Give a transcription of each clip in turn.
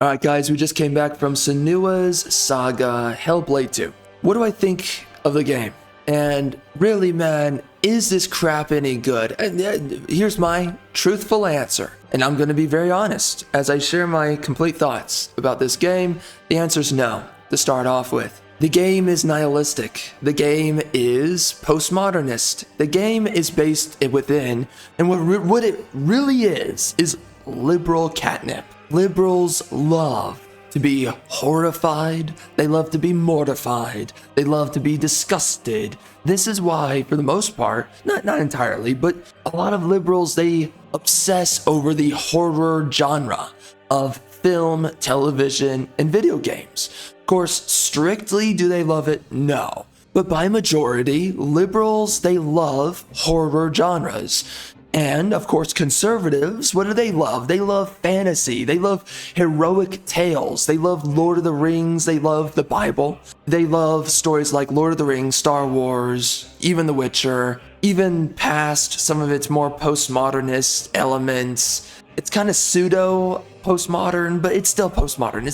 Alright guys, we just came back from Senua's Saga Hellblade 2. What do I think of the game? And really, man, is this crap any good? And here's my truthful answer. And I'm going to be very honest as I share my complete thoughts about this game. The answer is no, to start off with. The game is nihilistic. The game is postmodernist. The game is based within, and what it really is liberal catnip. Liberals love to be horrified, they love to be mortified, they love to be disgusted. This is why, for the most part, not entirely, but a lot of liberals, they obsess over the horror genre of film, television, and video games. Of course, strictly do they love it? No. But by majority, liberals, they love horror genres. And, of course, conservatives, what do they love? They love fantasy. They love heroic tales. They love Lord of the Rings. They love the Bible. They love stories like Lord of the Rings, Star Wars, even The Witcher, even past some of its more postmodernist elements. It's kind of pseudo postmodern, but it's still postmodern.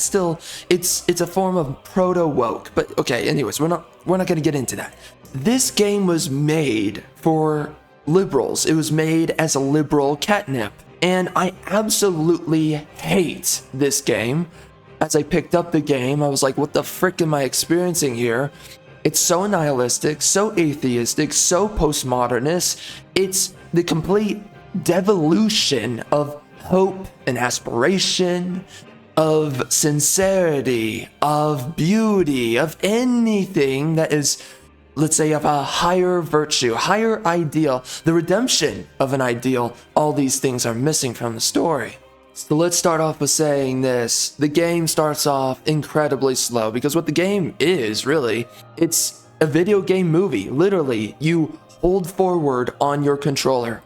It's a form of proto-woke. But okay, anyways, we're not going to get into that. This game was made for liberals. It was made as a liberal catnip, and I absolutely hate this game. As I picked up the game, I was like, what the frick am I experiencing here? It's so nihilistic, so atheistic, so postmodernist. It's the complete devolution of hope and aspiration, of sincerity, of beauty, of anything that is, let's say, of a higher virtue, higher ideal, the redemption of an ideal. All these things are missing from the story. So let's start off with saying this. The game starts off incredibly slow because what the game is, really, it's a video game movie. Literally, you hold forward on your controller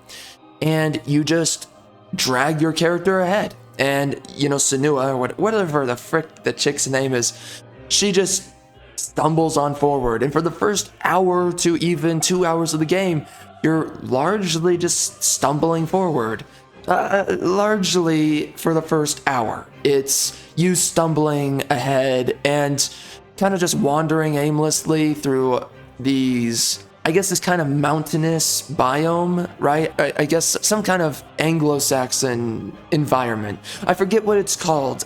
and you just drag your character ahead. And, you know, Senua, or whatever the frick the chick's name is, she just stumbles on forward, and for the first hour to even 2 hours of the game, you're largely just stumbling forward. Largely for the first hour, it's you stumbling ahead and kind of just wandering aimlessly through these, I guess, this kind of mountainous biome, right? I guess some kind of Anglo-Saxon environment. I forget what it's called.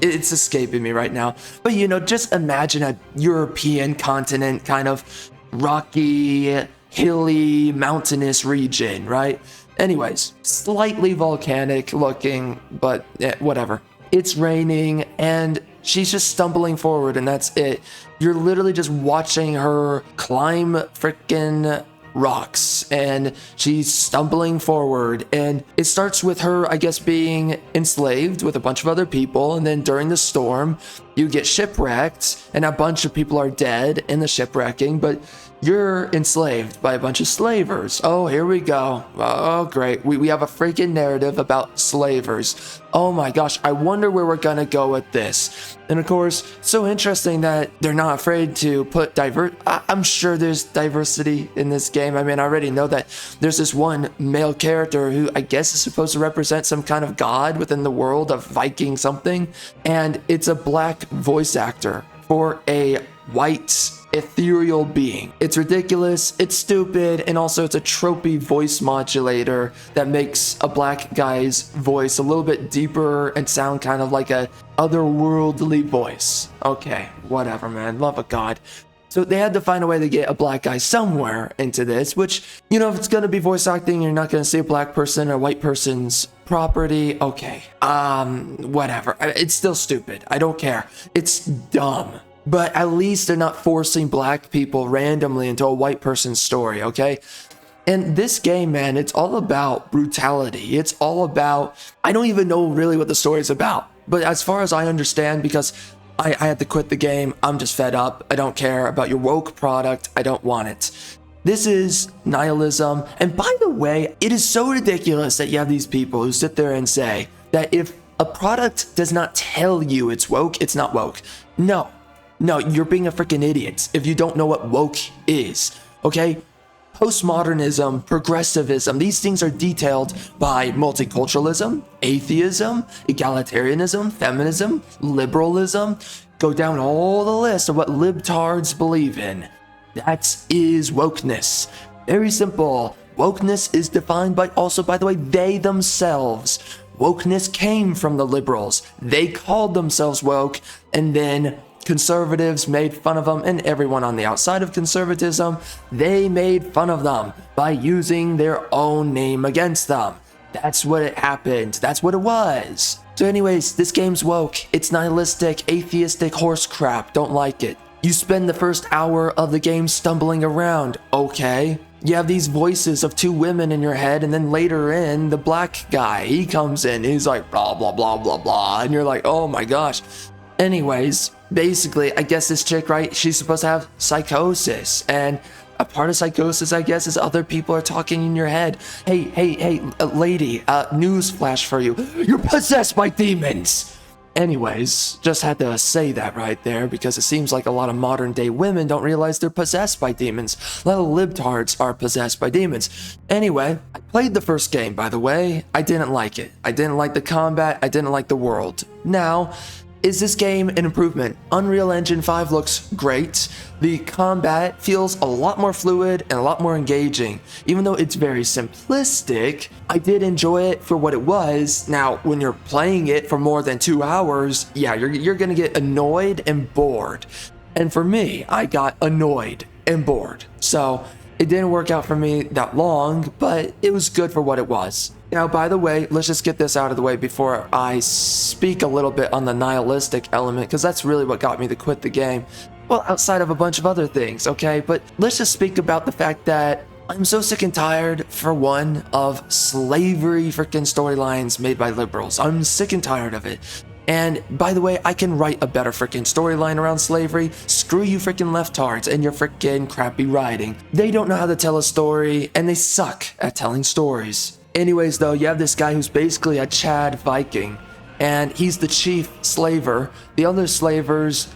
It's escaping me right now. But, you know, just imagine a European continent, kind of rocky, hilly, mountainous region, right? Anyways, slightly volcanic looking, but whatever. It's raining, and she's just stumbling forward, and that's it. You're literally just watching her climb frickin' rocks, and she's stumbling forward, and it starts with her, I guess, being enslaved with a bunch of other people, and then during the storm you get shipwrecked and a bunch of people are dead in the shipwrecking, but you're enslaved by a bunch of slavers. Oh, here we go. Oh, great. We have a freaking narrative about slavers. Oh my gosh, I wonder where we're gonna go with this. And of course, so interesting that they're not afraid to put I'm sure there's diversity in this game. I mean, I already know that there's this one male character who I guess is supposed to represent some kind of god within the world of Viking something. And it's a black voice actor for a white ethereal being. It's ridiculous, it's stupid, and also it's a tropey voice modulator that makes a black guy's voice a little bit deeper and sound kind of like a otherworldly voice. Okay, whatever, man, love of God. So they had to find a way to get a black guy somewhere into this, which, you know, if it's gonna be voice acting, you're not gonna see a black person or a white person's property. Okay, whatever. It's still stupid. I don't care. It's dumb. But at least they're not forcing black people randomly into a white person's story, okay? And this game, man, it's all about brutality. It's all about, I don't even know really what the story is about. But as far as I understand, because I had to quit the game, I'm just fed up. I don't care about your woke product. I don't want it. This is nihilism. And by the way, it is so ridiculous that you have these people who sit there and say that if a product does not tell you it's woke, it's not woke. No, you're being a freaking idiot if you don't know what woke is, okay? postmodernism, progressivism. These things are detailed by multiculturalism, atheism, egalitarianism, feminism, liberalism. Go down all the list of what libtards believe in. That is wokeness. Very simple. Wokeness is defined by also, by the way, they themselves. Wokeness came from the liberals. They called themselves woke, and then conservatives made fun of them, and everyone on the outside of conservatism, they made fun of them by using their own name against them. That's what it happened. That's what it was. So anyways, this game's woke. It's nihilistic, atheistic horse crap. Don't like it. You spend the first hour of the game stumbling around. Okay. You have these voices of two women in your head, and then later in, the black guy, he comes in, he's like, blah, blah, blah, blah, blah, and you're like, oh my gosh. Anyways, basically, I guess this chick, right, she's supposed to have psychosis, and a part of psychosis, I guess, is other people are talking in your head. Hey, lady, newsflash for you. You're possessed by demons! Anyways, just had to say that right there because it seems like a lot of modern day women don't realize they're possessed by demons. A lot of libtards are possessed by demons. Anyway, I played the first game, by the way. I didn't like it. I didn't like the combat. I didn't like the world. Now, is this game an improvement? Unreal Engine 5 looks great. The combat feels a lot more fluid and a lot more engaging. Even though it's very simplistic, I did enjoy it for what it was. Now, when you're playing it for more than 2 hours, yeah, you're gonna get annoyed and bored. And for me, I got annoyed and bored. So it didn't work out for me that long, but it was good for what it was. Now, by the way, let's just get this out of the way before I speak a little bit on the nihilistic element, because that's really what got me to quit the game. Well, outside of a bunch of other things, okay? But let's just speak about the fact that I'm so sick and tired, for one, of slavery freaking storylines made by liberals. I'm sick and tired of it. And by the way, I can write a better freaking storyline around slavery. Screw you freaking leftards and your freaking crappy writing. They don't know how to tell a story, and they suck at telling stories. Anyways, though, you have this guy who's basically a Chad Viking, and he's the chief slaver. The other slavers,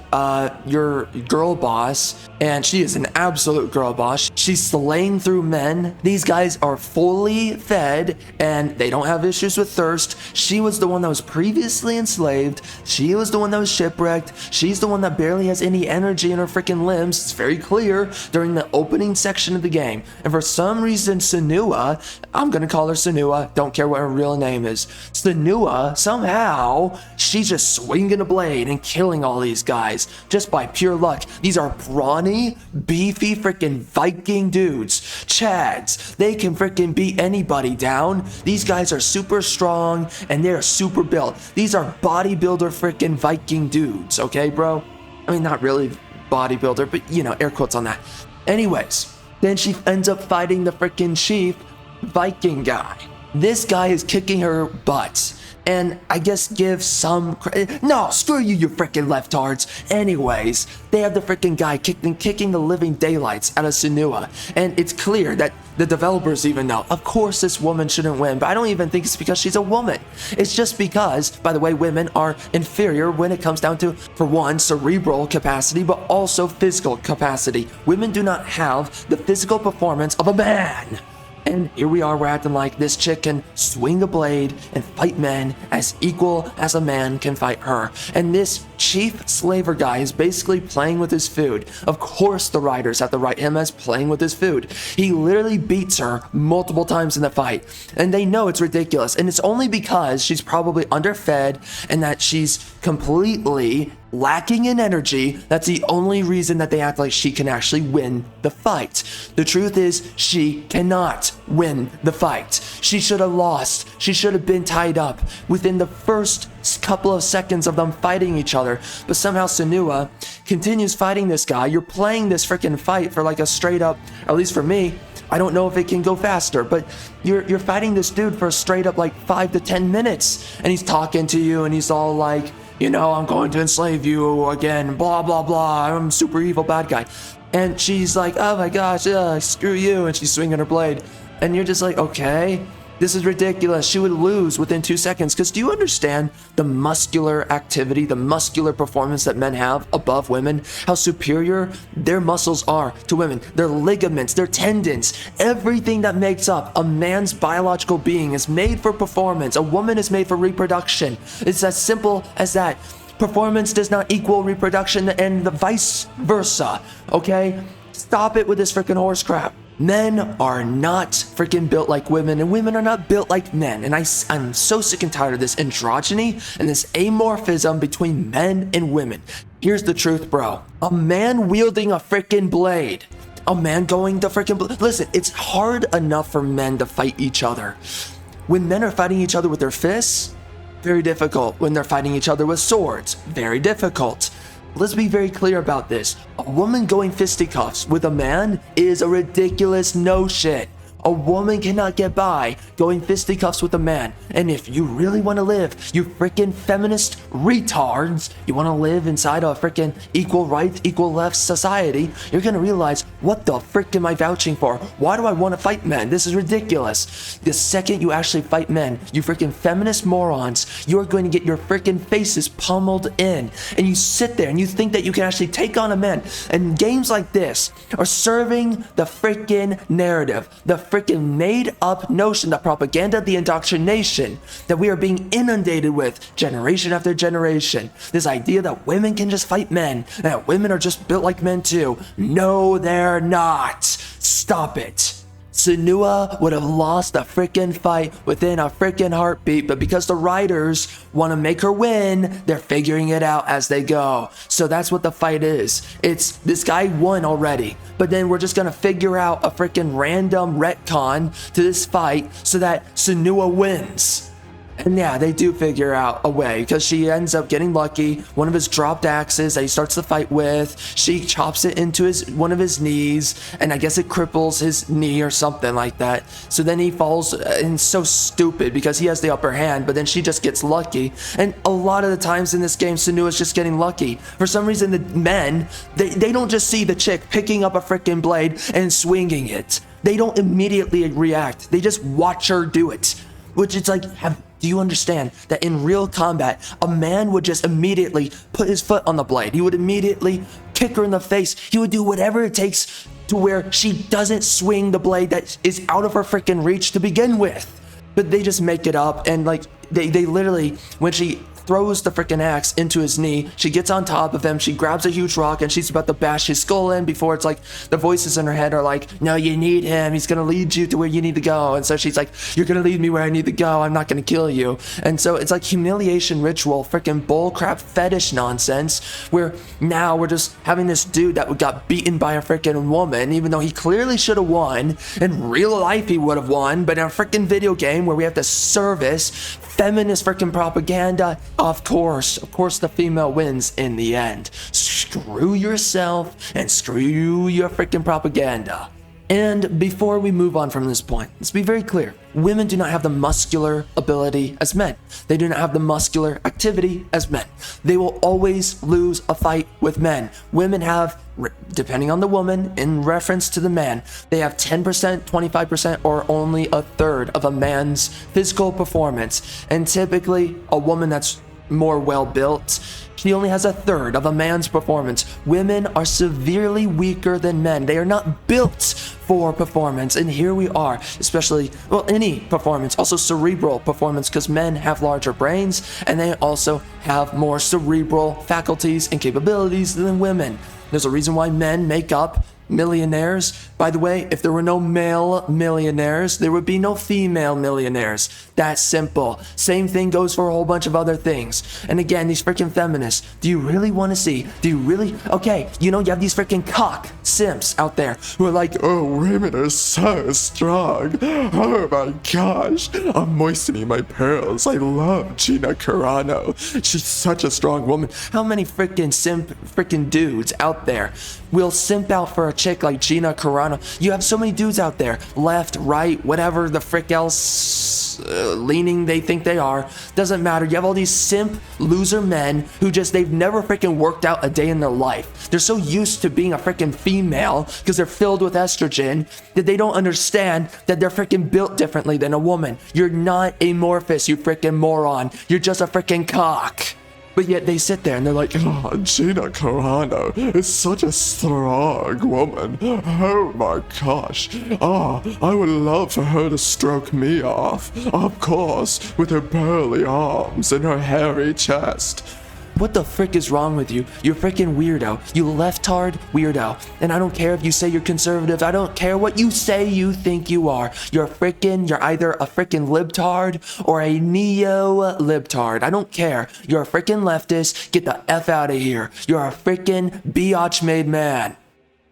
your girl boss, and she is an absolute girl boss. She's slaying through men. These guys are fully fed, and they don't have issues with thirst. She was the one that was previously enslaved. She was the one that was shipwrecked. She's the one that barely has any energy in her freaking limbs. It's very clear during the opening section of the game. And for some reason, Senua, I'm gonna call her Senua, don't care what her real name is. Senua, somehow, she's just swinging a blade and killing all these guys just by pure luck. These are brawny, beefy freaking Viking dudes. Chads. They can freaking beat anybody down. These guys are super strong and they're super built. These are bodybuilder freaking Viking dudes, okay, bro? I mean, not really bodybuilder, but you know, air quotes on that. Anyways, then she ends up fighting the freaking chief Viking guy. This guy is kicking her butt. And I guess give some no, screw you, you freaking leftards. Anyways, they have the freaking guy kicking the living daylights out of Senua. And it's clear that the developers even know, of course this woman shouldn't win, but I don't even think it's because she's a woman. It's just because, by the way, women are inferior when it comes down to, for one, cerebral capacity, but also physical capacity. Women do not have the physical performance of a man. And here we are, we're acting like this chick can swing a blade and fight men as equal as a man can fight her. And this chief slaver guy is basically playing with his food. Of course the writers have to write him as playing with his food. He literally beats her multiple times in the fight. And they know it's ridiculous. And it's only because she's probably underfed and that she's completely lacking in energy. That's the only reason that they act like she can actually win the fight. The truth is, she cannot win the fight. She should have lost. She should have been tied up within the first couple of seconds of them fighting each other. But somehow Senua continues fighting this guy. You're playing this freaking fight for like a straight up, at least for me, I don't know if it can go faster, but you're fighting this dude for a straight up like 5 to 10 minutes. And he's talking to you and he's all like, you know, I'm going to enslave you again, blah, blah, blah. I'm a super evil bad guy. And she's like, oh my gosh, screw you. And she's swinging her blade. And you're just like, okay. This is ridiculous. She would lose within 2 seconds. Because do you understand the muscular activity, the muscular performance that men have above women? How superior their muscles are to women. Their ligaments, their tendons, everything that makes up a man's biological being is made for performance. A woman is made for reproduction. It's as simple as that. Performance does not equal reproduction and the vice versa. Okay? Stop it with this freaking horse crap. Men are not freaking built like women, and women are not built like men. And I'm so sick and tired of this androgyny and this amorphism between men and women. Here's the truth, bro. A man wielding a freaking blade. A man going to freaking... Listen, it's hard enough for men to fight each other. When men are fighting each other with their fists, very difficult. When they're fighting each other with swords, very difficult. Let's be very clear about this. A woman going fisticuffs with a man is a ridiculous notion. A woman cannot get by going fisticuffs with a man. And if you really want to live, you freaking feminist retards, you want to live inside a freaking equal rights, equal left society, you're going to realize, what the frick am I vouching for? Why do I want to fight men? This is ridiculous. The second you actually fight men, you freaking feminist morons, you're going to get your freaking faces pummeled in. And you sit there and you think that you can actually take on a man. And games like this are serving the freaking narrative, the freaking made up notion, the propaganda, the indoctrination that we are being inundated with generation after generation. This idea that women can just fight men, and that women are just built like men too. No, they're not. Stop it. Senua would have lost the freaking fight within a freaking heartbeat, but because the writers want to make her win, they're figuring it out as they go. So that's what the fight is. It's this guy won already, but then we're just gonna figure out a freaking random retcon to this fight so that Senua wins. And yeah, they do figure out a way, because she ends up getting lucky. One of his dropped axes that he starts the fight with, she chops it into one of his knees, and I guess it cripples his knee or something like that. So then he falls, and so stupid because he has the upper hand, but then she just gets lucky. And a lot of the times in this game, Senua's just getting lucky. For some reason, the men, they don't just see the chick picking up a freaking blade and swinging it. They don't immediately react. They just watch her do it. Which it's like, do you understand that in real combat, a man would just immediately put his foot on the blade? He would immediately kick her in the face. He would do whatever it takes to where she doesn't swing the blade that is out of her freaking reach to begin with. But they just make it up, and like, they literally, when she throws the freaking axe into his knee, she gets on top of him, she grabs a huge rock, and she's about to bash his skull in before it's like the voices in her head are like, no, you need him, he's gonna lead you to where you need to go. And so she's like, you're gonna lead me where I need to go, I'm not gonna kill you. And so it's like humiliation ritual, freaking bullcrap fetish nonsense, where now we're just having this dude that got beaten by a freaking woman, even though he clearly should have won. In real life he would have won, but in a freaking video game where we have to service feminist freaking propaganda, of course the female wins in the end. Screw yourself and screw your freaking propaganda. And before we move on from this point, let's be very clear. Women do not have the muscular ability as men. They do not have the muscular activity as men. They will always lose a fight with men. Women have, depending on the woman, in reference to the man, they have 10%, 25%, or only a third of a man's physical performance. And typically, a woman that's more well-built, she only has a third of a man's performance. Women are severely weaker than men. They are not built for performance. And here we are, especially, well, any performance, also cerebral performance, because men have larger brains and they also have more cerebral faculties and capabilities than women. There's a reason why men make up millionaires. By the way, if there were no male millionaires, there would be no female millionaires. That's simple. Same thing goes for a whole bunch of other things. And again, these freaking feminists, do you really want to see? Do you really? Okay, you know, you have these freaking cock simps out there who are like, oh, women are so strong. Oh my gosh, I'm moistening my pearls. I love Gina Carano. She's such a strong woman. How many freaking simp freaking dudes out there will simp out for a chick like Gina Carano. You have so many dudes out there, left, right, whatever the frick else leaning they think they are. Doesn't matter. You have all these simp loser men who they've never freaking worked out a day in their life. They're so used to being a freaking female because they're filled with estrogen that they don't understand that they're freaking built differently than a woman. You're not amorphous, you freaking moron. You're just a freaking cock. But yet they sit there and they're like, oh, Gina Carano is such a strong woman. Oh my gosh. Oh, I would love for her to stroke me off. Of course, with her burly arms and her hairy chest. What the frick is wrong with you? You're freaking weirdo. You leftard weirdo. And I don't care if you say you're conservative. I don't care what you say you think you are. You're either a freaking libtard or a neo-libtard. I don't care. You're a freaking leftist. Get the F out of here. You're a freaking biatch-made man.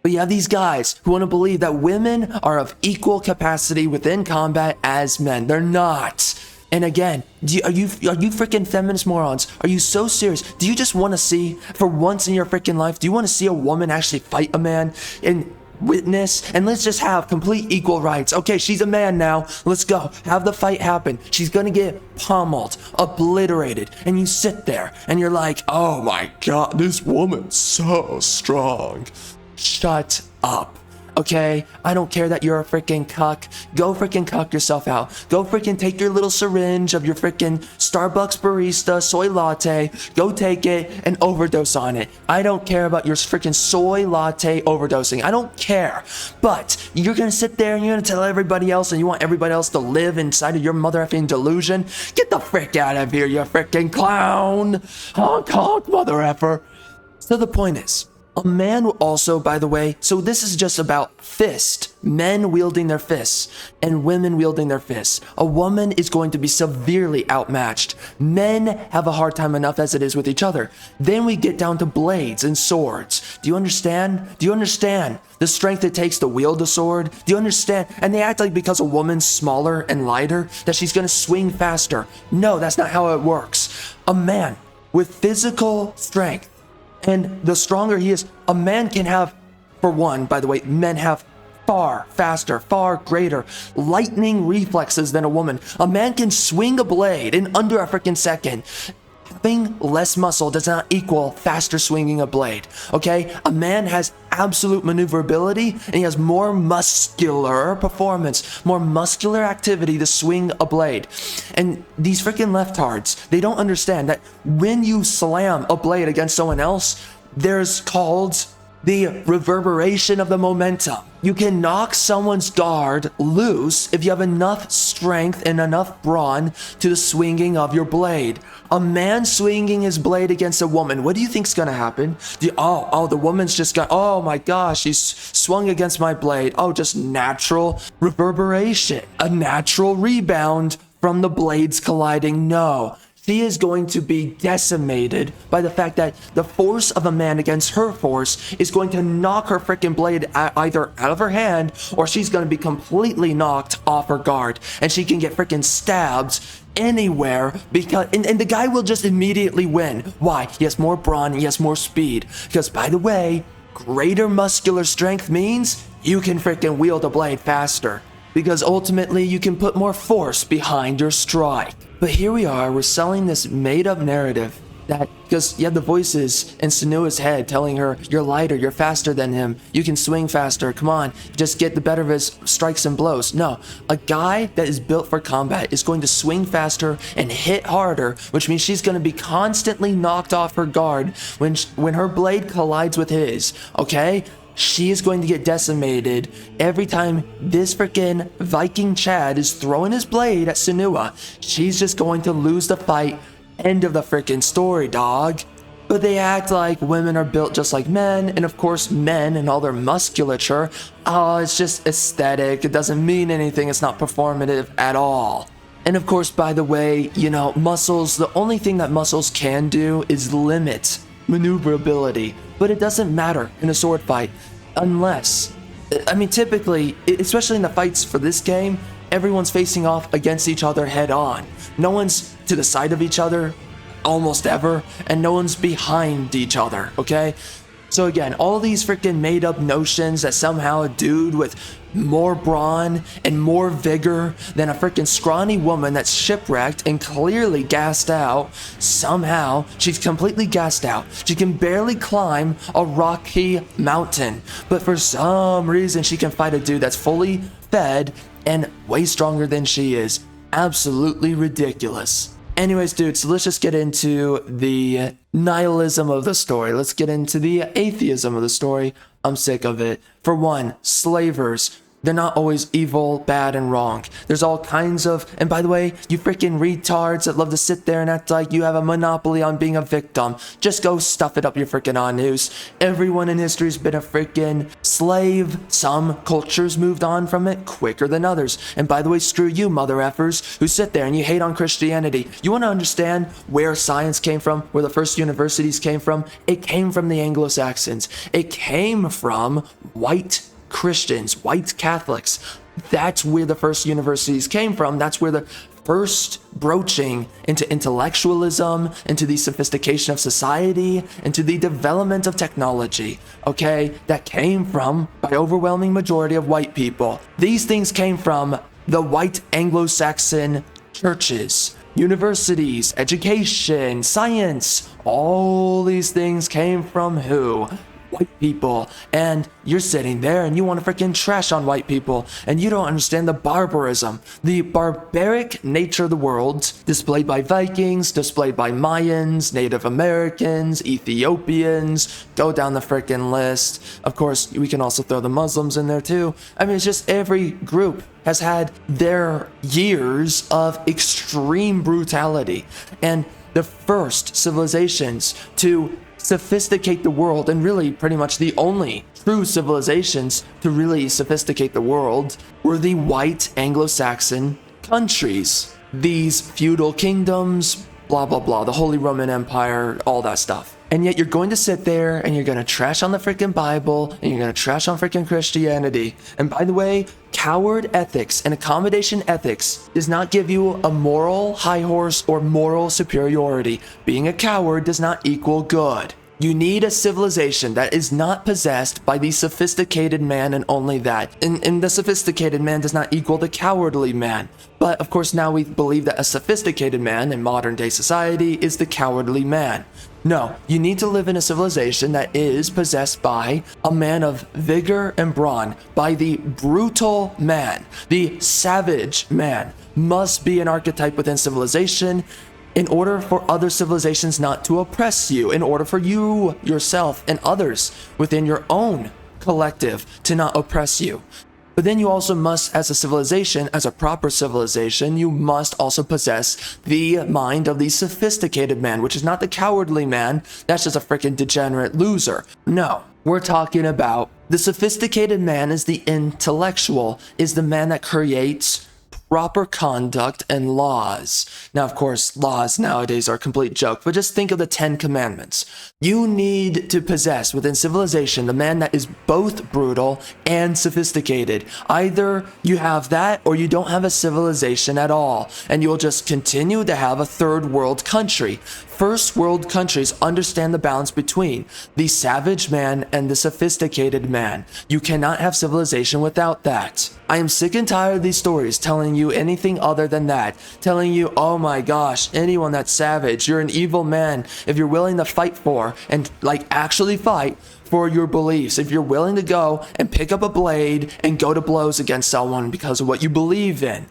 But you have these guys who want to believe that women are of equal capacity within combat as men. They're not. And again, are you freaking feminist morons? Are you so serious? Do you just want to see, for once in your freaking life, do you want to see a woman actually fight a man and witness? And let's just have complete equal rights. Okay, she's a man now. Let's go. Have the fight happen. She's gonna get pummeled, obliterated. And you sit there and you're like, oh my god, this woman's so strong. Shut up. Okay, I don't care that you're a freaking cuck. Go freaking cuck yourself out. Go freaking take your little syringe of your freaking Starbucks barista soy latte. Go take it and overdose on it. I don't care about your freaking soy latte overdosing. I don't care. But you're gonna sit there and you're gonna tell everybody else and you want everybody else to live inside of your mother effing delusion. Get the frick out of here, you freaking clown. Honk honk, mother effer. So the point is, a man will also, by the way, so this is just about fist, men wielding their fists and women wielding their fists. A woman is going to be severely outmatched. Men have a hard time enough as it is with each other. Then we get down to blades and swords. Do you understand? Do you understand the strength it takes to wield a sword? Do you understand? And they act like because a woman's smaller and lighter that she's going to swing faster. No, that's not how it works. A man with physical strength, and the stronger he is, a man can have, for one, by the way, men have far faster, far greater lightning reflexes than a woman. A man can swing a blade in under a freaking second. Having less muscle does not equal faster swinging a blade, okay? A man has absolute maneuverability and he has more muscular performance, more muscular activity to swing a blade. And these freaking leftards, they don't understand that when you slam a blade against someone else, there's called the reverberation of the momentum. You can knock someone's guard loose if you have enough strength and enough brawn to the swinging of your blade. A man swinging his blade against a woman, what do you think's gonna happen? The woman's just got, oh my gosh, he's swung against my blade. Oh, just natural reverberation, a natural rebound from the blades colliding. No. She is going to be decimated by the fact that the force of a man against her force is going to knock her freaking blade either out of her hand or she's going to be completely knocked off her guard and she can get freaking stabs anywhere because and the guy will just immediately win. Why? He has more brawn, he has more speed. Because by the way, greater muscular strength means you can freaking wield a blade faster. Because ultimately you can put more force behind your strike. But here we are, we're selling this made-up narrative that, because you have the voices in Senua's head telling her, you're lighter, you're faster than him, you can swing faster, come on, just get the better of his strikes and blows. No, a guy that is built for combat is going to swing faster and hit harder, which means she's going to be constantly knocked off her guard when her blade collides with his, okay? She is going to get decimated every time this freaking Viking Chad is throwing his blade at Senua. She's just going to lose the fight. End of the freaking story, dog. But they act like women are built just like men, and of course men and all their musculature, oh, it's just aesthetic, it doesn't mean anything, it's not performative at all. And of course, by the way, you know, muscles, the only thing that muscles can do is limit maneuverability, but it doesn't matter in a sword fight unless, I mean, typically, especially in the fights for this game, everyone's facing off against each other head on. No one's to the side of each other almost ever, and no one's behind each other, okay? So again, all these freaking made up notions that somehow a dude with more brawn and more vigor than a freaking scrawny woman that's shipwrecked and clearly gassed out, somehow she's completely gassed out. She can barely climb a rocky mountain, but for some reason she can fight a dude that's fully fed and way stronger than she is. Absolutely ridiculous. Anyways, dude, so let's just get into the nihilism of the story. Let's get into the atheism of the story. I'm sick of it. For one, slavers. They're not always evil, bad, and wrong. There's all kinds of, and by the way, you freaking retards that love to sit there and act like you have a monopoly on being a victim. Just go stuff it up your freaking anus. Everyone in history's been a freaking slave. Some cultures moved on from it quicker than others. And by the way, screw you, mother effers, who sit there and you hate on Christianity. You want to understand where science came from, where the first universities came from? It came from the Anglo-Saxons. It came from white Christians, white Catholics. That's where the first universities came from. That's where the first broaching into intellectualism, into the sophistication of society, into the development of technology, okay, that came from by overwhelming majority of white people. These things came from the white Anglo-Saxon churches, universities, education, science. All these things came from who? White people. And you're sitting there and you want to freaking trash on white people, and you don't understand the barbarism, the barbaric nature of the world displayed by Vikings, displayed by Mayans, Native Americans, Ethiopians. Go down the freaking list. Of course, we can also throw the Muslims in there too. I mean, it's just every group has had their years of extreme brutality, and the first civilizations to sophisticate the world, and really pretty much the only true civilizations to really sophisticate the world, were the white Anglo-Saxon countries. These feudal kingdoms, blah blah blah, the Holy Roman Empire, all that stuff. And yet you're going to sit there and you're going to trash on the freaking Bible, and you're going to trash on freaking Christianity. And by the way, coward ethics and accommodation ethics does not give you a moral high horse or moral superiority. Being a coward does not equal good. You need a civilization that is not possessed by the sophisticated man, and only that. And the sophisticated man does not equal the cowardly man. But of course now we believe that a sophisticated man in modern day society is the cowardly man. No, you need to live in a civilization that is possessed by a man of vigor and brawn, by the brutal man. The savage man must be an archetype within civilization in order for other civilizations not to oppress you, in order for you, yourself, and others within your own collective to not oppress you. But then you also must, as a civilization, as a proper civilization, you must also possess the mind of the sophisticated man, which is not the cowardly man. That's just a freaking degenerate loser. No, we're talking about the sophisticated man is the intellectual, is the man that creates proper conduct and laws. Now, of course, laws nowadays are a complete joke, but just think of the 10 Commandments. You need to possess within civilization the man that is both brutal and sophisticated. Either you have that or you don't have a civilization at all, and you'll just continue to have a third world country. First world countries understand the balance between the savage man and the sophisticated man. You cannot have civilization without that. I am sick and tired of these stories telling you anything other than that. Telling you, oh my gosh, anyone that's savage, you're an evil man if you're willing to fight for, and like actually fight for your beliefs. If you're willing to go and pick up a blade and go to blows against someone because of what you believe in.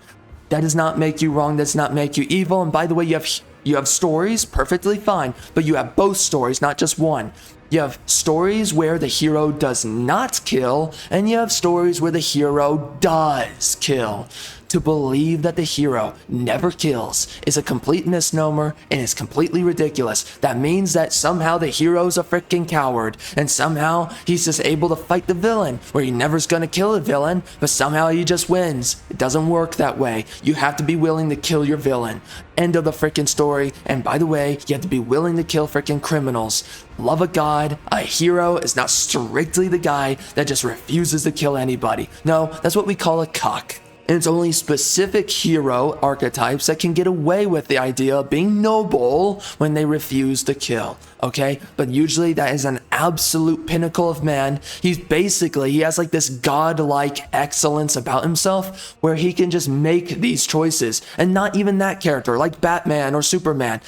That does not make you wrong, that does not make you evil. And by the way, you have stories, perfectly fine, but you have both stories, not just one. You have stories where the hero does not kill, and you have stories where the hero does kill. To believe that the hero never kills is a complete misnomer and is completely ridiculous. That means that somehow the hero's a freaking coward, and somehow he's just able to fight the villain, where he never's gonna kill the villain, but somehow he just wins. It doesn't work that way. You have to be willing to kill your villain. End of the freaking story. And by the way, you have to be willing to kill freaking criminals. Love of God, a hero is not strictly the guy that just refuses to kill anybody. No, that's what we call a cuck. And it's only specific hero archetypes that can get away with the idea of being noble when they refuse to kill, okay? But usually that is an absolute pinnacle of man. He has like this godlike excellence about himself where he can just make these choices. And not even that character, like Batman or Superman.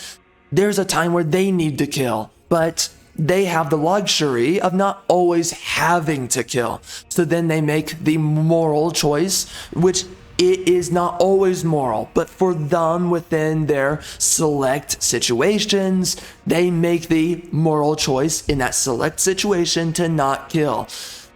There's a time where they need to kill, but they have the luxury of not always having to kill. So then they make the moral choice, which it is not always moral, but for them within their select situations, they make the moral choice in that select situation to not kill.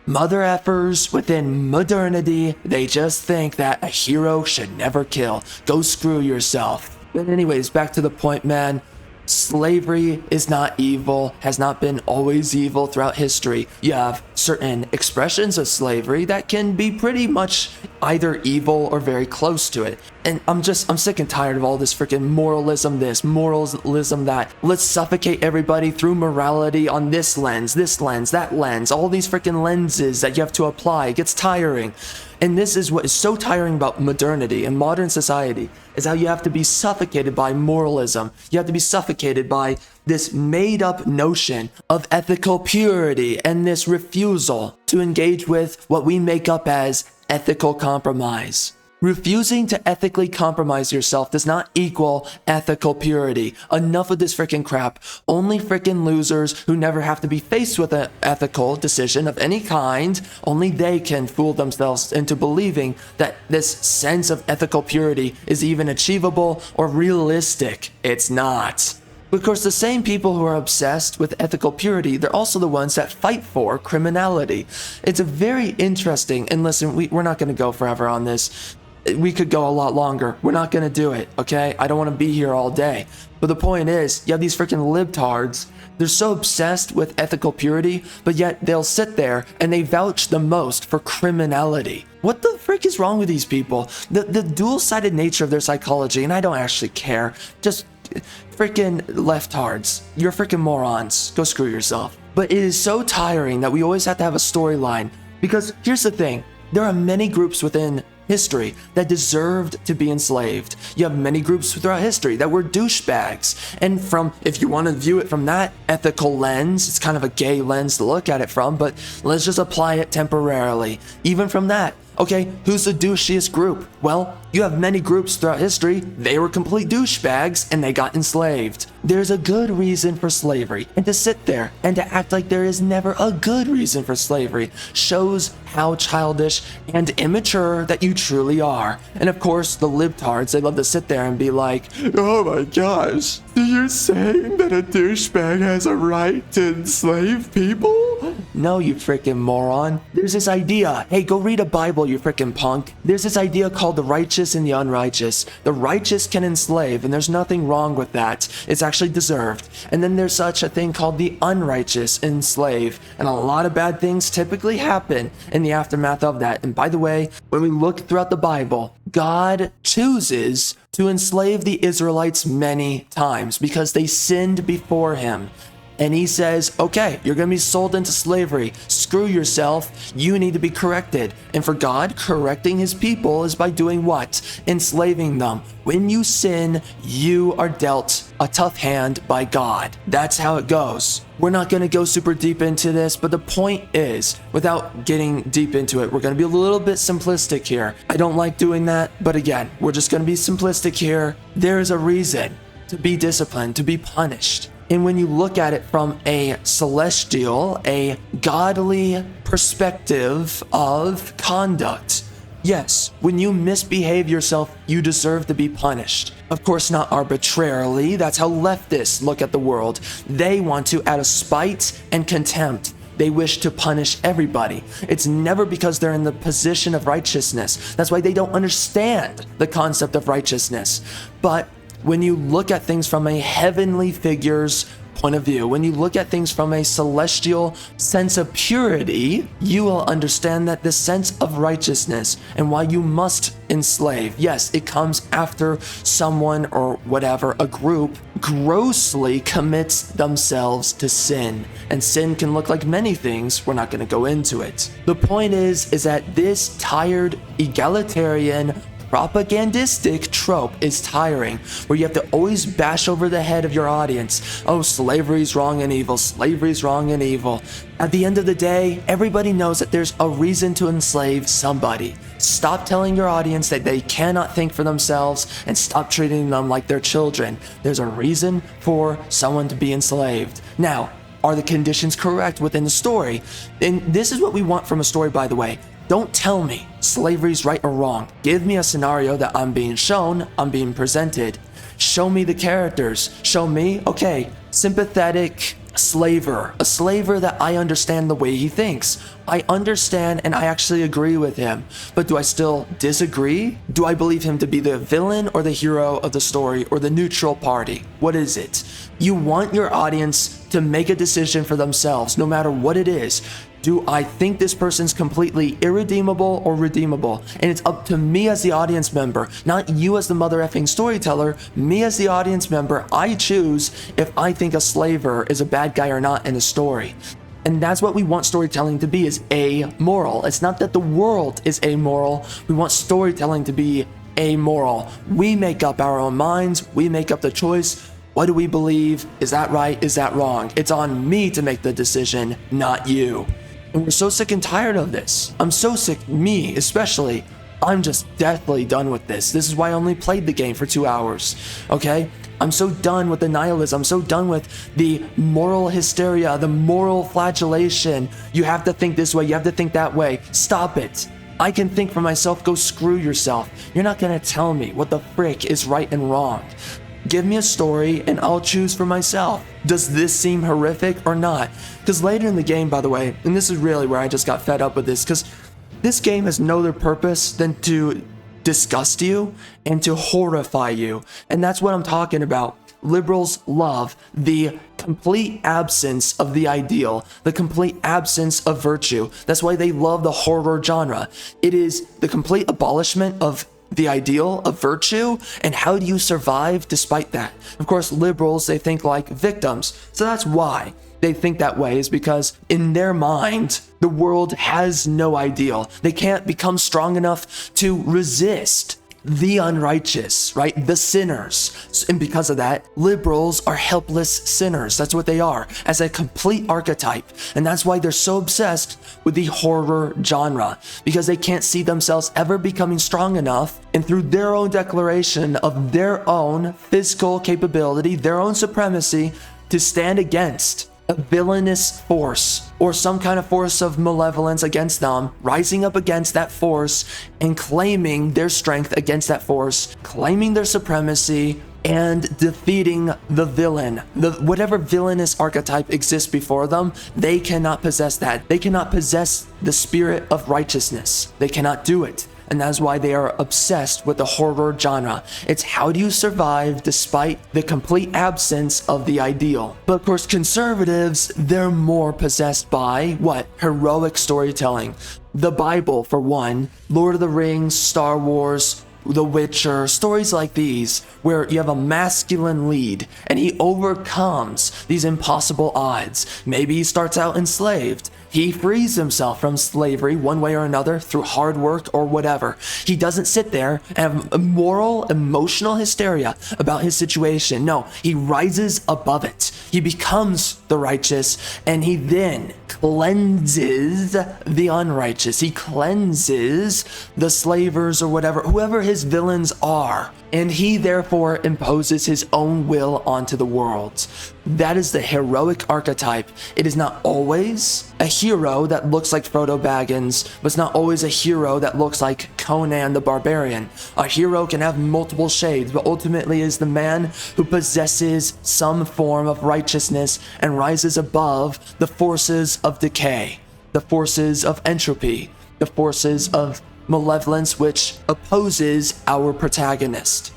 Mother effers within modernity, they just think that a hero should never kill. Go screw yourself. But anyways, back to the point, man. Slavery is not evil, has not been always evil throughout history. You have certain expressions of slavery that can be pretty much either evil or very close to it. And I'm sick and tired of all this freaking moralism that. Let's suffocate everybody through morality on this lens, that lens, all these freaking lenses that you have to apply. It gets tiring. And this is what is so tiring about modernity and modern society, is how you have to be suffocated by moralism. You have to be suffocated by this made-up notion of ethical purity and this refusal to engage with what we make up as ethical compromise. Refusing to ethically compromise yourself does not equal ethical purity. Enough of this freaking crap. Only freaking losers who never have to be faced with an ethical decision of any kind, only they can fool themselves into believing that this sense of ethical purity is even achievable or realistic. It's not. Of course, the same people who are obsessed with ethical purity, they're also the ones that fight for criminality. It's a very interesting, and listen, we're not going to go forever on this. We could go a lot longer. We're not going to do it, okay? I don't want to be here all day. But the point is, you have these freaking libtards. They're so obsessed with ethical purity, but yet they'll sit there and they vouch the most for criminality. What the frick is wrong with these people? The dual-sided nature of their psychology, and I don't actually care. Just freaking leftards. You're freaking morons. Go screw yourself. But it is so tiring that we always have to have a storyline. Because here's the thing. There are many groups within history that deserved to be enslaved. You have many groups throughout history that were douchebags. And if you want to view it from that ethical lens, it's kind of a gay lens to look at it from, but let's just apply it temporarily. Even from that, okay, who's the douchiest group? Well, you have many groups throughout history, they were complete douchebags and they got enslaved. There's a good reason for slavery, and to sit there and to act like there is never a good reason for slavery shows how childish and immature that you truly are. And of course, the libtards, they love to sit there and be like, Oh my gosh, so you're saying that a douchebag has a right to enslave people? no, you freaking moron. There's this idea, hey, go read a Bible, you freaking punk. There's this idea called the righteous and the unrighteous. The righteous can enslave, and there's nothing wrong with that. It's actually deserved. And then there's such a thing called the unrighteous enslave, and a lot of bad things typically happen in the aftermath of that. And by the way, when we look throughout the Bible, God chooses to enslave the Israelites many times because they sinned before him. And he says, okay, you're going to be sold into slavery. Screw yourself. You need to be corrected. And for God, correcting his people is by doing what? Enslaving them. When you sin, you are dealt a tough hand by God. That's how it goes. We're not going to go super deep into this, but the point is, without getting deep into it, we're going to be a little bit simplistic here. I don't like doing that, but again, we're just going to be simplistic here. There is a reason to be disciplined, to be punished. And when you look at it from a celestial, a godly perspective of conduct, yes, when you misbehave yourself, you deserve to be punished. Of course, not arbitrarily. That's how leftists look at the world. They want to, out of spite and contempt, they wish to punish everybody. It's never because they're in the position of righteousness. That's why they don't understand the concept of righteousness. But when you look at things from a heavenly figure's point of view, when you look at things from a celestial sense of purity, you will understand that the sense of righteousness and why you must enslave, yes, it comes after someone or whatever, a group, grossly commits themselves to sin. And sin can look like many things. We're not going to go into it. The point is that this tired, egalitarian, propagandistic trope is tiring, where you have to always bash over the head of your audience. Oh, slavery's wrong and evil. Slavery's wrong and evil. At the end of the day, everybody knows that there's a reason to enslave somebody. Stop telling your audience that they cannot think for themselves and stop treating them like they're children. There's a reason for someone to be enslaved. Now, are the conditions correct within the story? And this is what we want from a story, by the way. Don't tell me slavery's right or wrong. Give me a scenario that I'm being shown, I'm being presented. Show me the characters. Show me, okay, sympathetic slaver. A slaver that I understand the way he thinks. I understand and I actually agree with him. But do I still disagree? Do I believe him to be the villain or the hero of the story or the neutral party? What is it? You want your audience to make a decision for themselves, no matter what it is. Do I think this person's completely irredeemable or redeemable? And it's up to me as the audience member, not you as the mother effing storyteller, me as the audience member. I choose if I think a slaver is a bad guy or not in a story. And that's what we want storytelling to be, is amoral. It's not that the world is amoral. We want storytelling to be amoral. We make up our own minds. We make up the choice. What do we believe? Is that right? Is that wrong? It's on me to make the decision, not you. And we're so sick and tired of this. I'm so sick, me especially. I'm just deathly done with this. This is why I only played the game for 2 hours, okay? I'm so done with the nihilism. I'm so done with the moral hysteria, the moral flagellation. You have to think this way, you have to think that way. Stop it. I can think for myself, go screw yourself. You're not gonna tell me what the frick is right and wrong. Give me a story and I'll choose for myself. Does this seem horrific or not? Because later in the game, by the way, and this is really where I just got fed up with this, because this game has no other purpose than to disgust you and to horrify you. And that's what I'm talking about. Liberals love the complete absence of the ideal, the complete absence of virtue. That's why they love the horror genre. It is the complete abolishment of the ideal of virtue, and how do you survive despite that? Of course, liberals, they think like victims. So that's why they think that way, is because in their mind, the world has no ideal. They can't become strong enough to resist the unrighteous, right? The sinners. And because of that, liberals are helpless sinners. That's what they are, as a complete archetype. And that's why they're so obsessed with the horror genre, because they can't see themselves ever becoming strong enough, and through their own declaration of their own physical capability, their own supremacy, to stand against a villainous force or some kind of force of malevolence against them, rising up against that force and claiming their strength against that force, claiming their supremacy and defeating the villain. Whatever villainous archetype exists before them, they cannot possess that. They cannot possess the spirit of righteousness. They cannot do it. And that's why they are obsessed with the horror genre. It's how do you survive despite the complete absence of the ideal. But of course, conservatives, they're more possessed by what? Heroic storytelling. The Bible, for one, Lord of the Rings, Star Wars, The Witcher, stories like these, where you have a masculine lead and he overcomes these impossible odds. Maybe he starts out enslaved. He frees himself from slavery one way or another through hard work or whatever. He doesn't sit there and have a moral, emotional hysteria about his situation. No, he rises above it. He becomes the righteous, and he then cleanses the unrighteous. He cleanses the slavers or whatever, whoever his villains are. And he therefore imposes his own will onto the world. That is the heroic archetype. It is not always a hero that looks like Frodo Baggins, but it's not always a hero that looks like Conan the Barbarian. A hero can have multiple shades, but ultimately is the man who possesses some form of righteousness and rises above the forces of decay, the forces of entropy, the forces of malevolence which opposes our protagonist.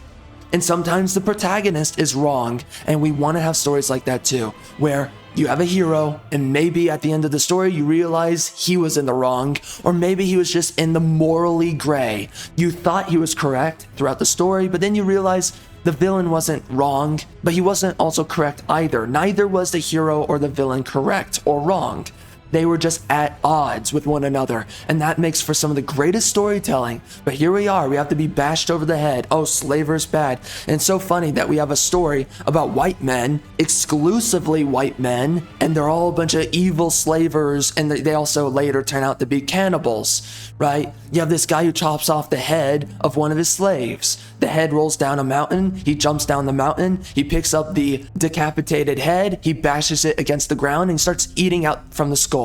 And sometimes the protagonist is wrong. And we want to have stories like that too, where you have a hero, and maybe at the end of the story, you realize he was in the wrong, or maybe he was just in the morally gray. You thought he was correct throughout the story, but then you realize the villain wasn't wrong, but he wasn't also correct either. Neither was the hero or the villain correct or wrong. They were just at odds with one another, and that makes for some of the greatest storytelling. But here we are, we have to be bashed over the head. Oh, slaver's bad. And it's so funny that we have a story about white men, exclusively white men, and they're all a bunch of evil slavers, and they also later turn out to be cannibals, right? You have this guy who chops off the head of one of his slaves. The head rolls down a mountain, he jumps down the mountain, he picks up the decapitated head, he bashes it against the ground, and starts eating out from the skull.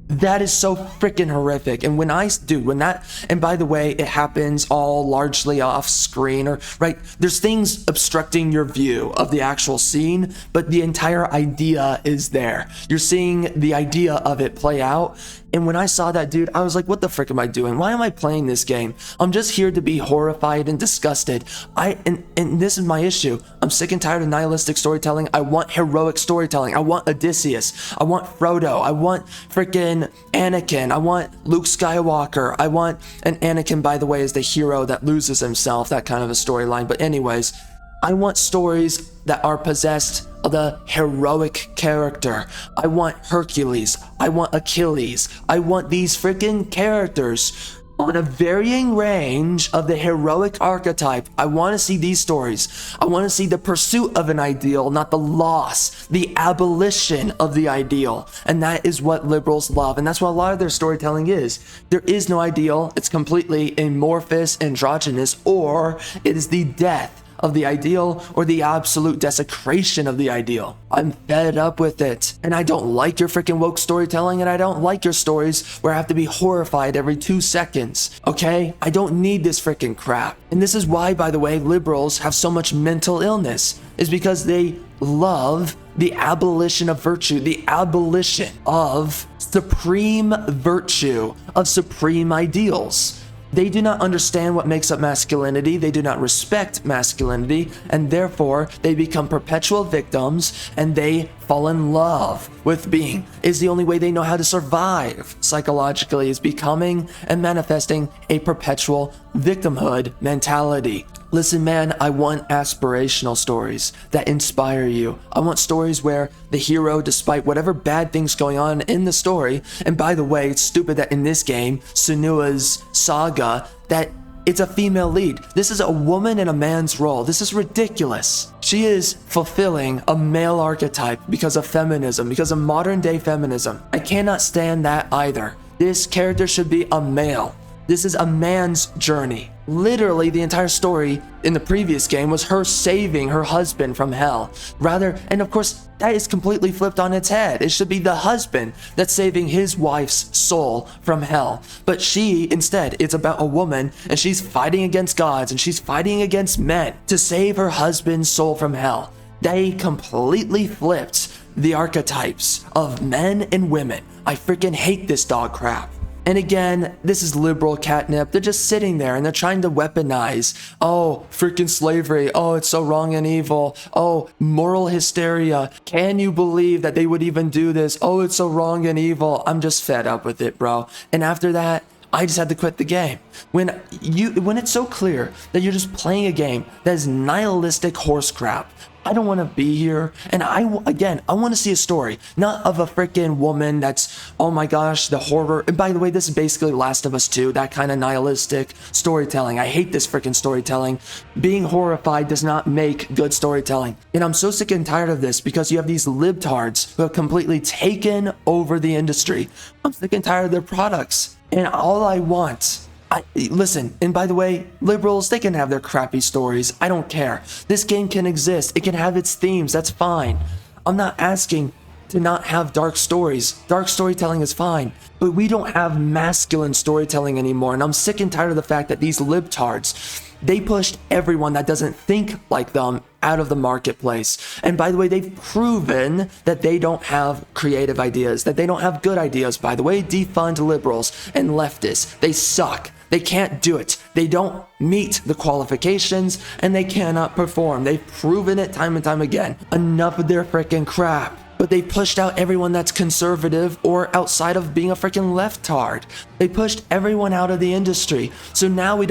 That is so freaking horrific. And and by the way, it happens all largely off screen, or right, there's things obstructing your view of the actual scene, but the entire idea is there. You're seeing the idea of it play out. And when I saw that, dude, I was like, what the frick am I doing? Why am I playing this game? I'm just here to be horrified and disgusted. And this is my issue. I'm sick and tired of nihilistic storytelling. I want heroic storytelling. I want Odysseus. I want Frodo. I want freaking Anakin. I want Luke Skywalker. I want, and Anakin, by the way, is the hero that loses himself, that kind of a storyline. But anyways, I want stories that are possessed of the heroic character. I want Hercules. I want Achilles. I want these freaking characters on a varying range of the heroic archetype. I want to see these stories. I want to see the pursuit of an ideal, not the loss, the abolition of the ideal. And that is what liberals love. And that's what a lot of their storytelling is. There is no ideal. It's completely amorphous, androgynous, or it is the death of the ideal or the absolute desecration of the ideal. I'm fed up with it. And I don't like your freaking woke storytelling, and I don't like your stories where I have to be horrified every 2 seconds. Okay? I don't need this freaking crap. And this is why, by the way, liberals have so much mental illness, is because they love the abolition of virtue, the abolition of supreme virtue, of supreme ideals. They do not understand what makes up masculinity. They do not respect masculinity, and therefore they become perpetual victims, and they fall in love with being. Is the only way they know how to survive psychologically, is becoming and manifesting a perpetual victimhood mentality. Listen, man, I want aspirational stories that inspire you. I want stories where the hero, despite whatever bad things going on in the story, and by the way, it's stupid that in this game, Senua's Saga, that it's a female lead. This is a woman in a man's role. This is ridiculous. She is fulfilling a male archetype because of feminism, because of modern day feminism. I cannot stand that either. This character should be a male. This is a man's journey. Literally, the entire story in the previous game was her saving her husband from hell. Rather, and of course, that is completely flipped on its head. It should be the husband that's saving his wife's soul from hell. But she, instead, it's about a woman, and she's fighting against gods, and she's fighting against men to save her husband's soul from hell. They completely flipped the archetypes of men and women. I freaking hate this dog crap. And again, this is liberal catnip. They're just sitting there and they're trying to weaponize, oh, freaking slavery. Oh, it's so wrong and evil. Oh, moral hysteria. Can you believe that they would even do this? Oh, it's so wrong and evil. I'm just fed up with it, bro. And after that, I just had to quit the game. When it's so clear that you're just playing a game that is nihilistic horse crap, I don't want to be here. And I want to see a story, not of a freaking woman that's, oh my gosh, the horror. And by the way, this is basically Last of Us 2, that kind of nihilistic storytelling. I hate this freaking storytelling. Being horrified does not make good storytelling. And I'm so sick and tired of this because you have these libtards who have completely taken over the industry. I'm sick and tired of their products. And all I want, listen, and by the way, liberals, they can have their crappy stories. I don't care. This game can exist. It can have its themes. That's fine. I'm not asking to not have dark stories. Dark storytelling is fine. But we don't have masculine storytelling anymore. And I'm sick and tired of the fact that these libtards, they pushed everyone that doesn't think like them out of the marketplace. And by the way, they've proven that they don't have creative ideas, that they don't have good ideas. By the way, defund liberals and leftists. They suck. They can't do it. They don't meet the qualifications and they cannot perform. They've proven it time and time again. Enough of their freaking crap. But they pushed out everyone that's conservative or outside of being a freaking leftard. They pushed everyone out of the industry. So now we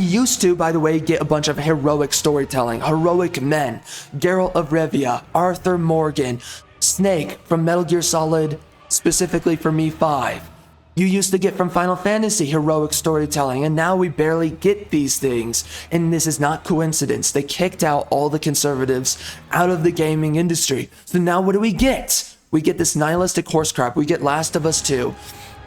used to, by the way, get a bunch of heroic storytelling, heroic men. Geralt of Rivia, Arthur Morgan, Snake from Metal Gear Solid, specifically for me 5. You used to get from Final Fantasy heroic storytelling, and now we barely get these things. And this is not coincidence. They kicked out all the conservatives out of the gaming industry. So now what do we get? We get this nihilistic horse crap. We get Last of Us 2.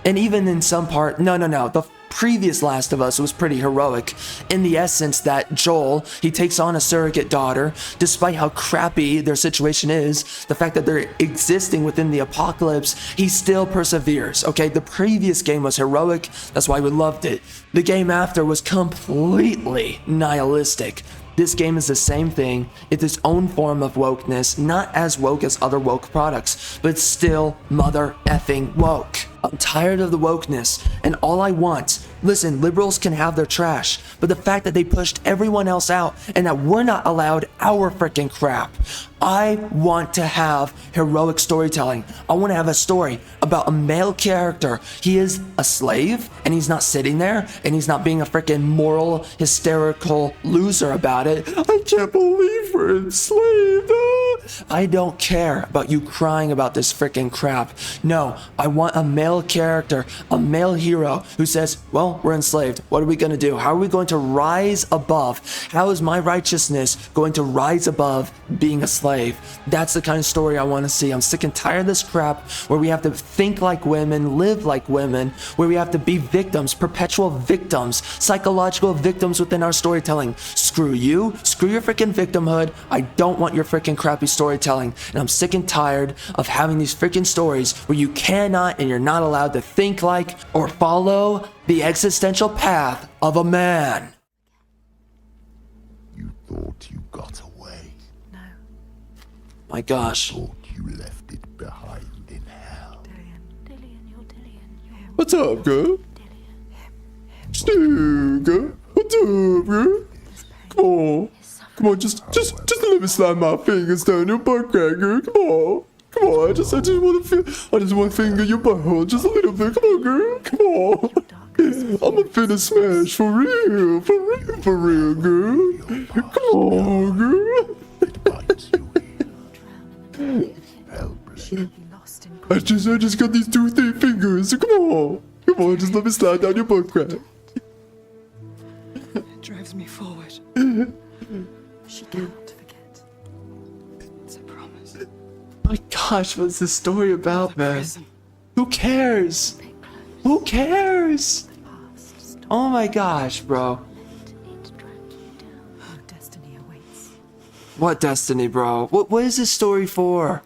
And even in some part, no. The previous Last of Us was pretty heroic in the essence that Joel, he takes on a surrogate daughter, despite how crappy their situation is, the fact that they're existing within the apocalypse, he still perseveres, okay? The previous game was heroic, that's why we loved it. The game after was completely nihilistic. This game is the same thing. It's its own form of wokeness, not as woke as other woke products, but still mother effing woke. I'm tired of the wokeness, and all I want, listen, liberals can have their trash, but the fact that they pushed everyone else out and that we're not allowed our freaking crap. I want to have heroic storytelling. I want to have a story about a male character. He is a slave, and he's not sitting there, and he's not being a freaking moral, hysterical loser about it. I can't believe we're enslaved. I don't care about you crying about this freaking crap. No, I want a male character, a male hero who says, well, we're enslaved. What are we going to do? How are we going to rise above? How is my righteousness going to rise above being a slave? That's the kind of story I want to see. I'm sick and tired of this crap where we have to think like women, live like women, where we have to be victims, perpetual victims, psychological victims within our storytelling. Screw you. Screw your freaking victimhood. I don't want your freaking crappy storytelling. And I'm sick and tired of having these freaking stories where you cannot and you're not allowed to think like or follow the existential path of a man. You thought you got away. No. My gosh. Thought you left it behind in hell. Dillian, you're Dillian. What's up, girl? Stu, girl. What's up, girl? Come on, just let me slide my fingers down your butt crack, girl. Come on. I just want to finger your butthole just a little bit. Come on, girl. Come on. I'm a finna smash for real, girl. Come on, girl. It bites you here. I just got these 2 thick fingers. So come on, just let me slide down your butt crack. It drives me forward. She cannot forget. It's a promise. My gosh, what's this story about, man? Prison. Who cares? Who cares? Past Oh my gosh, bro. it drag you down. Our destiny awaits. What destiny, bro? What is this story for?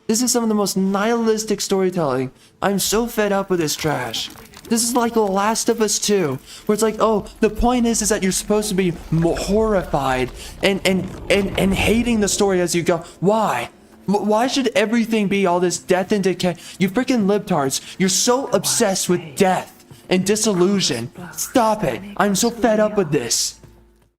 This is some of the most nihilistic storytelling. I'm so fed up with this trash. This is like The Last of Us 2, where it's like, oh, the point is that you're supposed to be horrified and hating the story as you go. Why? Why should everything be all this death and decay? You freaking libtards, you're so obsessed with death and disillusion. Stop it. I'm so fed up with this.